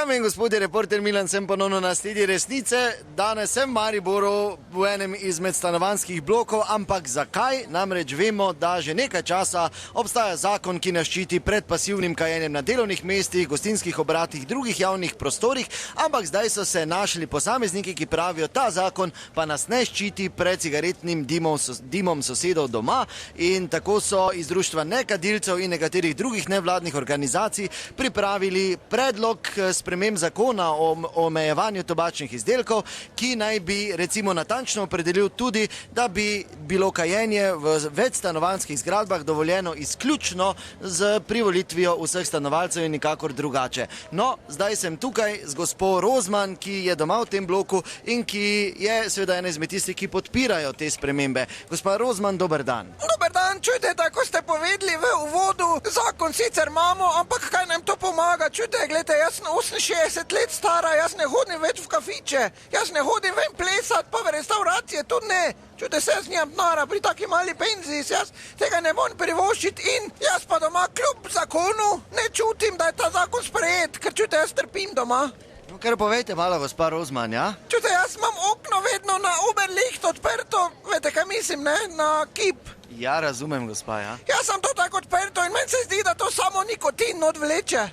Dame in gospodje, reporter Milan sem ponovno na sledi resnice. Danes sem v Mariboru v enem izmed stanovanjskih blokov, ampak zakaj? Namreč vemo, da že nekaj časa obstaja zakon, ki nas ščiti pred pasivnim kajenjem na delovnih mestih, gostinskih obratih, drugih javnih prostorih, ampak zdaj so se našli posamezniki, ki pravijo, ta zakon pa nas ne ščiti pred cigaretnim dimom sosedov doma, in tako so iz društva nekadilcev in nekaterih drugih nevladnih organizacij pripravili predlog sprememb zakona o omejevanju tobačnih izdelkov, ki naj bi recimo natančno opredelil tudi, da bi bilo kajenje v večstanovanjskih zgradbah dovoljeno izključno z privolitvijo vseh stanovalcev in nikakor drugače. No, zdaj sem tukaj z gospo Rozman, ki je doma v tem bloku in ki je seveda ena izmed tistih, ki podpirajo te spremembe. Gospa Rozman, dober dan. Dober dan, čujte, tako ste povedali v uvodu, zakon sicer imamo, ampak kaj nam to pomaga? Čujte, gledajte, jaz sem 68 let stara, jaz ne hodim več v kafiče, jaz ne hodim ven plesat, pa v restauracije tudi ne. Čujte, se jaz nimam denarja pri taki mali penziji, jaz tega ne morem privoščiti in jaz pa doma kljub zakonu ne čutim, da je ta zakon sprejet, ker čujte, jaz trpim doma. No, kar povejte malo, gospa Rozman, ja? Čujte, jaz imam okno vedno na Oberlicht odprto, veste, kaj mislim, ne, na kip. Ja, razumem, gospa, ja. Jaz sem to tako odprto in meni se zdi, da to samo nikotin odvleče.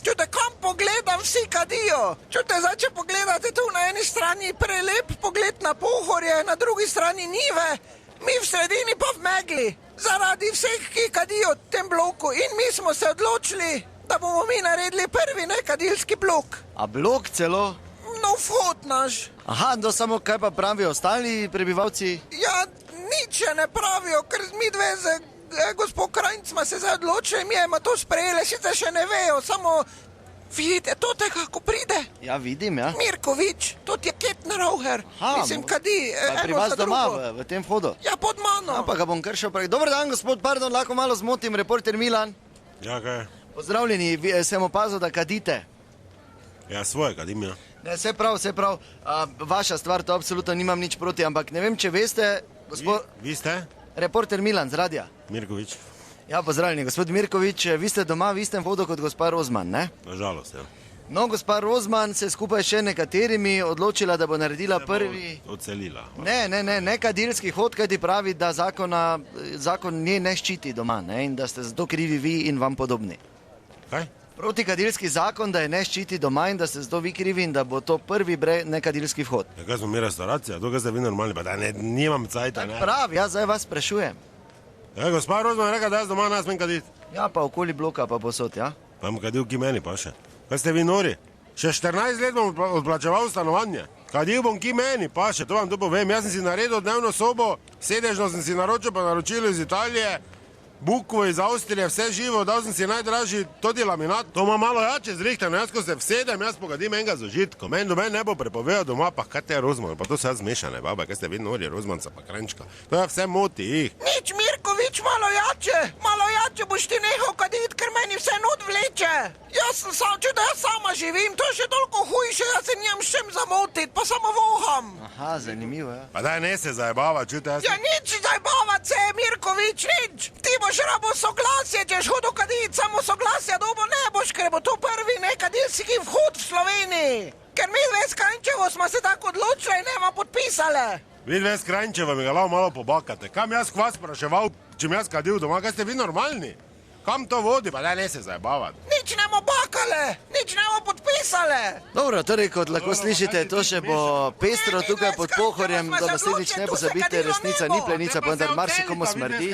Čujte, kam pogledam, vsi kadijo. Čujte, zdaj, če pogledate tu na eni strani prelep pogled na Pohorje, na drugi strani njive, mi v sredini pa v megli. Zaradi vseh, ki kadijo v tem bloku, in mi smo se odločili, da bomo mi naredili prvi nekadilski blok. A blok celo? No, vhod naš. Aha, no samo kaj pa pravijo ostali prebivalci? Ja, nič ne pravijo, ker mi dve gospod Krajnc smo se zdaj odločili, mi je to sprejeli, sicer še ne vejo, samo vidite, to te kako pride. Ja, vidim, ja. Mirkovič, to je Ketnerauher, mislim, kadi, pri vas doma, v tem vhodu? Ja, pod mano. Ampak ga bom kar še pravi. Dober dan, gospod, pardon, lahko malo zmotim, reporter Milan. Ja, kaj? Pozdravljeni, sem opazil, da kadite. Ja, svoje kadim, ja. Ne, vse prav, vaša stvar, to absolutno nimam nič proti, ampak ne vem, če veste, gospod... Vi ste? Reporter Milan z radija. Mirkovič. Ja, pozdravljeni, gospod Mirkovič, vi ste doma v istem vodu kot gospa Rozman, ne? Nažalost, ja. No, gospa Rozman se skupaj še nekaterimi odločila, da bo naredila prvi... Odselila. Ne kadilski hod, kaj ti pravi, da zakon ne ščiti doma, ne? In da ste zato krivi vi in vam podobni. Kaj? Protikadilski zakon, da je ne ščiti doma in da ste zato vi krivi in da bo to prvi nekadilski vhod. Ja, kaj smo mi restauracija, to kaj ste vi normalni, pa da nimam cajta, ne? Prav, jaz zdaj vas sprašujem. Ja, gospa Rozman reka, da jaz doma nas smem kaditi. Ja, pa okoli bloka pa posod, ja? Pa bom kadil ki meni pa še. Kaj ste vi nori? Še 14 let bom odplačeval stanovanje. Kadil bom ki meni pa še, to vam tu povem. Jaz sem si naredil dnevno sobo, sedežno sem si naročil, pa naročil iz Italije, bukvo iz Avstrije, vse živo, dal sem si najdražji todi laminat. To ima malo jače zrihtano, jaz ko se vsedem, jaz pogadim enega z užitkom. Meni do meni ne bo prepovedal doma, pa kaj te je Rozman, pa to se jaz zmešane, baba, kaj ste vi nori, Rozmanca pa Kranjčka. To je vse moti jih. Nič, Mirkovič, malo jače boš ti nehal kaditi, ker meni vse not vleče. Jaz sem sam, če da jaz sama živim, to je še toliko hujše, jaz se njem šem zamotit, pa samo voham. Aha, zanimivo, ja. Pa daj ne se zajebava, čujte, jaz... Ja, nič zajebavat se, Mirkovič, nič. Ti boš rabo soglasje, če hodo kaditi, samo soglasja dobo ne boš, ker bo to prvi nekadilski vhod v Sloveniji. Ker mi dve s Kranjčevo smo se tako odločili in nema podpisale. Vi dve s Kranjčevo mi ga lao malo pobakate. Kam jaz kvas spraševal, če mi jaz kadil doma, kaj ste vi normalni? Kam to vodi, pa daj ne se zajebavati. Nič nemo bakale, nič nemo podpisale. Dobro, torej, kot lahko slišite, to še bo pestro tukaj pod Pohorjem, da naslednjič ne pozabite, resnica ni plenica, pa vendar marsikomu smrdi.